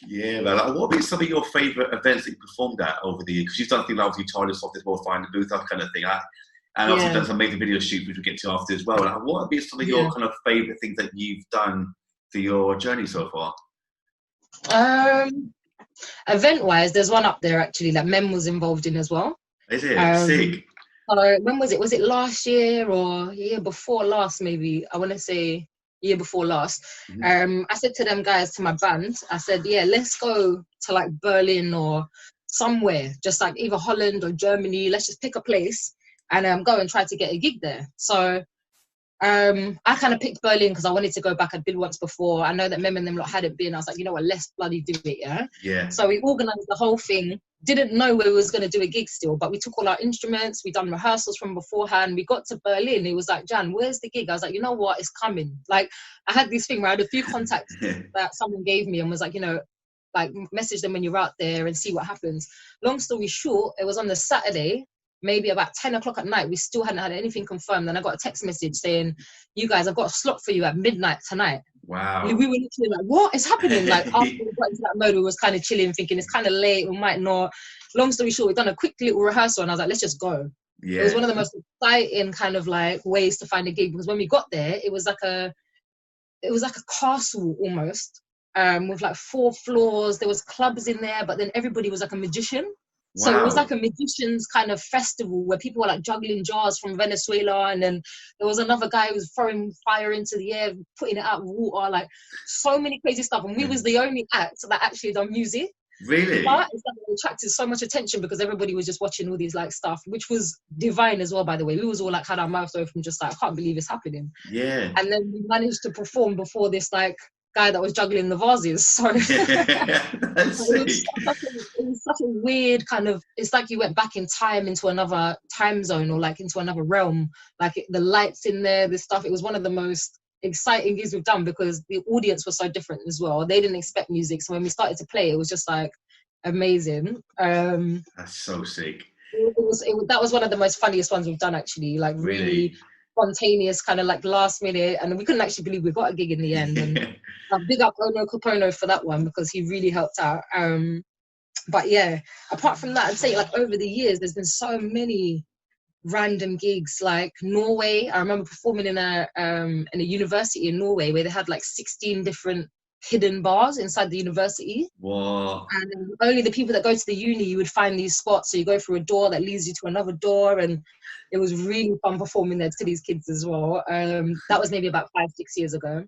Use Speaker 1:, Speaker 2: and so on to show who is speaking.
Speaker 1: Yeah, man. Like, what would be some of your favourite events that you performed at over the years? Because you've done things like obviously Charlie Soft as well, Find the Booth, that kind of thing. And obviously
Speaker 2: Yeah,
Speaker 1: done some major video shoots, which we'll get to after as well. Like, what would be some of your
Speaker 2: yeah.
Speaker 1: kind of favourite things that you've done for your journey so far?
Speaker 2: Um, Event-wise, there's one up there actually that Mem was involved in as well.
Speaker 1: Is it
Speaker 2: Um,
Speaker 1: sick?
Speaker 2: so when was it? Was it last year or year before last? Maybe I want to say year before last.
Speaker 1: Mhm.
Speaker 2: I said to them guys, to my band, I said, yeah, let's go to like Berlin or somewhere, just like either Holland or Germany. Let's just pick a place and go and try to get a gig there. So I kind of picked Berlin because I wanted to go back. I'd been once before. I know that Mem and them lot hadn't been. I was like, you know what, let's bloody do it, yeah?
Speaker 1: Yeah.
Speaker 2: So we organised the whole thing. Didn't know where we was going to do a gig still, but we took all our instruments. We done rehearsals from beforehand. We got to Berlin. It was like, Jan, where's the gig? I was like, you know what, it's coming. Like, I had this thing where I had a few contacts that someone gave me and was like, you know, like message them when you're out there and see what happens. Long story short, it was on the Saturday, maybe about 10 o'clock at night. We still hadn't had anything confirmed. And I got a text message saying, you guys, I've got a slot for you at midnight tonight. We
Speaker 1: Wow.
Speaker 2: were literally like, what is happening? Like, after we got into that mode, we was kind of chilling, thinking it's kind of late, we might not. Long story short, we've done a quick little rehearsal and I was like, let's just go. It was
Speaker 1: Yeah.
Speaker 2: one of the most exciting kind of like ways to find a gig, because when we got there, it was like a castle almost, with like 4 floors. There was clubs in there, but then everybody was like a magician. So it was
Speaker 1: Wow.
Speaker 2: like a magician's kind of festival where people were like juggling jars from Venezuela, and then there was another guy who was throwing fire into the air, putting it out of water, like so many crazy stuff. And we was the only act that actually done music.
Speaker 1: Really?
Speaker 2: But it's like it attracted so much attention because everybody was just watching all these like stuff, which was divine as well, by the way. We was all like had our mouths open, just like, I can't believe it's happening.
Speaker 1: Yeah.
Speaker 2: And then we managed to perform before this like guy that was juggling the vases. So
Speaker 1: That's sick.
Speaker 2: it was such a weird kind of, it's like you went back in time into another time zone or like into another realm. Like the lights in there, the stuff. It was one of the most exciting gigs we've done because the audience was so different as well. They didn't expect music. So when we started to play, it was just like amazing.
Speaker 1: That's so sick.
Speaker 2: That was one of the most funniest ones we've done actually. Like really
Speaker 1: Really?
Speaker 2: spontaneous, kind of like last minute, and we couldn't actually believe we got a gig in the end. And big up Ono Capono for that one because he really helped out. But yeah, apart from that, I'd say like over the years, there's been so many random gigs. Like Norway, I remember performing in a university in Norway where they had like 16 different hidden bars inside the university.
Speaker 1: Wow.
Speaker 2: And only the people that go to the uni, you would find these spots. So you go through a door that leads you to another door, and it was really fun performing there to these kids as well. That was maybe about 5-6 years ago.